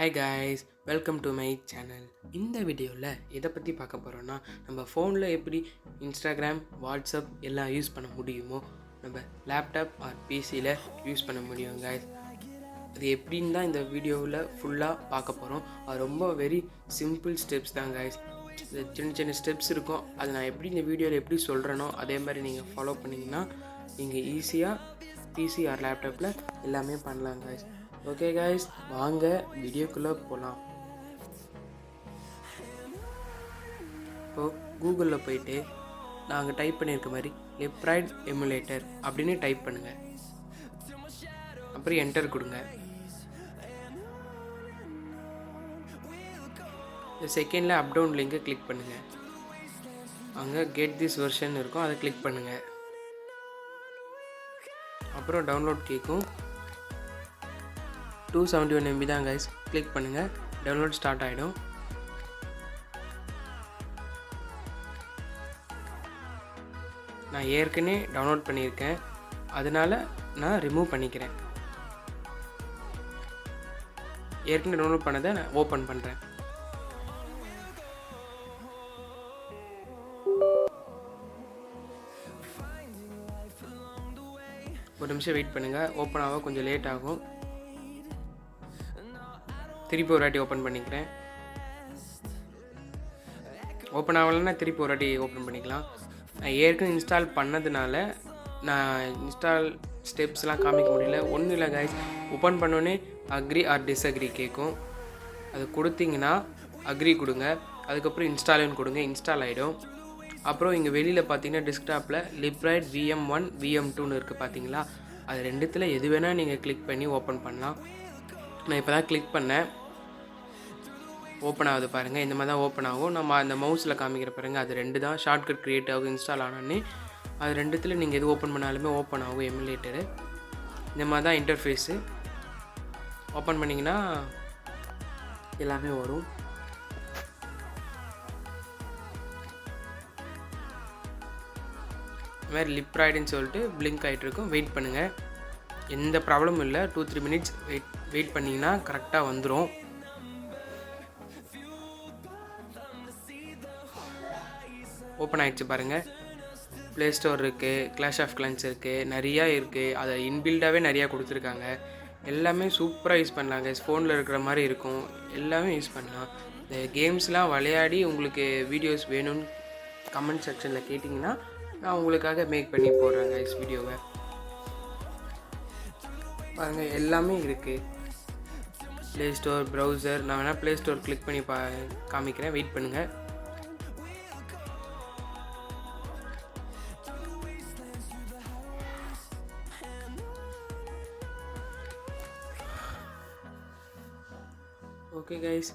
Hi guys, welcome to my channel. இந்த வீடியோவில் எதை பற்றி பார்க்க போகிறோன்னா, நம்ம ஃபோனில் எப்படி இன்ஸ்டாகிராம், வாட்ஸ்அப் எல்லாம் யூஸ் பண்ண முடியுமோ நம்ம லேப்டாப் ஆர் பிசியில் யூஸ் பண்ண முடியும் காய்ஸ். அது எப்படின்னு தான் இந்த வீடியோவில் ஃபுல்லாக பார்க்க போகிறோம். அது ரொம்ப வெரி சிம்பிள் ஸ்டெப்ஸ் தான் காய்ஸ். சின்ன சின்ன ஸ்டெப்ஸ் இருக்கும். அது நான் எப்படி இந்த வீடியோவில் எப்படி சொல்கிறேனோ அதே மாதிரி நீங்கள் ஃபாலோ பண்ணிங்கன்னா நீங்கள் ஈஸியாக பிசி ஆர் லேப்டாப்பில் எல்லாமே பண்ணலாம் காய்ஸ். ஓகே காய்ஸ், வாங்க வீடியோக்குள்ளே போகலாம். இப்போது கூகுளில் போயிட்டு நாங்கள் டைப் பண்ணியிருக்க மாதிரி லிப்ரைட் எமுலேட்டர் அப்படின்னு டைப் பண்ணுங்கள். அப்புறம் என்டர் கொடுங்க. செகண்டில் அப் டவுன் லிங்கை கிளிக் பண்ணுங்கள். அங்கே கெட் திஸ் வெர்ஷன் இருக்கும், அதை கிளிக் பண்ணுங்கள். அப்புறம் டவுன்லோட் கேட்கும். 271 MB தான் கைஸ். கிளிக் பண்ணுங்கள், டவுன்லோட் ஸ்டார்ட் ஆகிடும். நான் ஏற்கனவே டவுன்லோட் பண்ணியிருக்கேன், அதனால் நான் ரிமூவ் பண்ணிக்கிறேன். ஏற்கனவே டவுன்லோட் பண்ணதை நான் ஓப்பன் பண்ணுறேன். ஒரு நிமிஷம் வெயிட் பண்ணுங்கள், ஓப்பன் ஆக கொஞ்சம் லேட் ஆகும். திருப்பி ஒரு வாட்டி ஓப்பன் பண்ணிக்கிறேன். ஓப்பன் ஆகலைன்னா திருப்பி ஒரு வாட்டி ஓப்பன் பண்ணிக்கலாம். நான் ஏற்கனவே இன்ஸ்டால் பண்ணதுனால நான் இன்ஸ்டால் ஸ்டெப்ஸ்லாம் காமிக்க முடியல. ஒன்றும் இல்லை கைஸ், ஓப்பன் பண்ணோன்னே அக்ரி ஆர் டிஸ்அக்ரி கேட்கும். அது கொடுத்தீங்கன்னா அக்ரி கொடுங்க. அதுக்கப்புறம் இன்ஸ்டால்னு கொடுங்க, இன்ஸ்டால் ஆகிடும். அப்புறம் இங்கே வெளியில் பார்த்தீங்கன்னா டெஸ்க்டாப்பில் லிப்ரைட் VM1 VM2ன்னு இருக்குது பார்த்தீங்களா. அது ரெண்டுத்தில் எது வேணால் நீங்கள் கிளிக் பண்ணி ஓப்பன் பண்ணலாம். நான் இப்போ தான் கிளிக் பண்ணேன், ஓப்பன் ஆகுது பாருங்கள். இந்த மாதிரி தான் ஓப்பன் ஆகும். நம்ம அந்த மவுஸில் காமிக்கிற பாருங்கள், அது ரெண்டு தான் ஷார்ட்கட் க்ரியேட் ஆகும். இன்ஸ்டால் ஆனோடனே அது ரெண்டுத்தில் நீங்கள் எது ஓப்பன் பண்ணாலுமே ஓப்பன் ஆகும் எமுலேட்டரு. இந்த மாதிரி தான் இன்டர்ஃபேஸு. ஓப்பன் பண்ணிங்கன்னா எல்லாமே வரும். இந்த மாதிரி லிப்ராய்டுன்னு சொல்லிட்டு பிளிங்க் ஆகிட்டு இருக்கும். வெயிட் பண்ணுங்கள், எந்த ப்ராப்ளமும் இல்லை. 2-3 மினிட்ஸ் வெயிட் பண்ணிங்கன்னா கரெக்டாக வந்துடும். ஓப்பன் ஆகிடுச்சு பாருங்கள். ப்ளே ஸ்டோர் இருக்குது, கிளாஷ் ஆஃப் கிளான்ஸ் இருக்குது, நிறையா இருக்குது. அதை இன்பில்டாகவே நிறையா கொடுத்துருக்காங்க. எல்லாமே சூப்பராக யூஸ் பண்ணலாங்க. ஃபோனில் இருக்கிற மாதிரி இருக்கும், எல்லாமே யூஸ் பண்ணலாம். இந்த கேம்ஸ்லாம் விளையாடி உங்களுக்கு வீடியோஸ் வேணும்னு கமெண்ட் செக்ஷனில் கேட்டிங்கன்னா நான் உங்களுக்காக மேக் பண்ணி போடுறேங்க இஸ் வீடியோவை. பாருங்கள், எல்லாமே இருக்குது. Play store, browser. நான் வேணால் ப்ளே ஸ்டோர் கிளிக் பண்ணி காமிக்கிறேன். வெயிட் பண்ணுங்கள். ஓகே கைஸ்,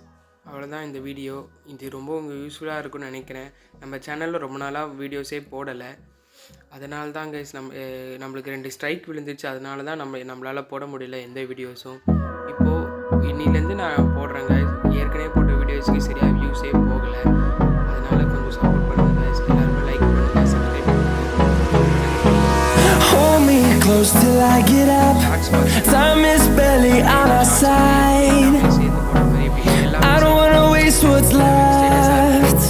அவ்வளோதான் இந்த வீடியோ. இது ரொம்ப உங்களுக்கு யூஸ்ஃபுல்லாக இருக்கும்னு நினைக்கிறேன். நம்ம சேனலில் ரொம்ப நாளாக வீடியோஸே போடலை. அதனால தான் கைஸ் நம்மளுக்கு 2 ஸ்ட்ரைக் விழுந்துச்சு. அதனால தான் நம்மளால் போட முடியல எந்த வீடியோஸும். இப்போது இன்னிலேருந்து நான் போடுறேன் கைஸ். ஏற்கனவே போட்ட வீடியோஸ்க்கு சரியாக வியூஸே போகலை. அதனால் கொஞ்சம் சப்போர்ட் பண்ணுங்கள் கைஸ். எல்லாருமே லைக் பண்ணுங்கள், சப்ஸ்கிரைப் பண்ணுங்கள். I don't wanna waste what's left.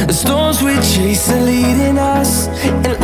The storms we chase are leading us, and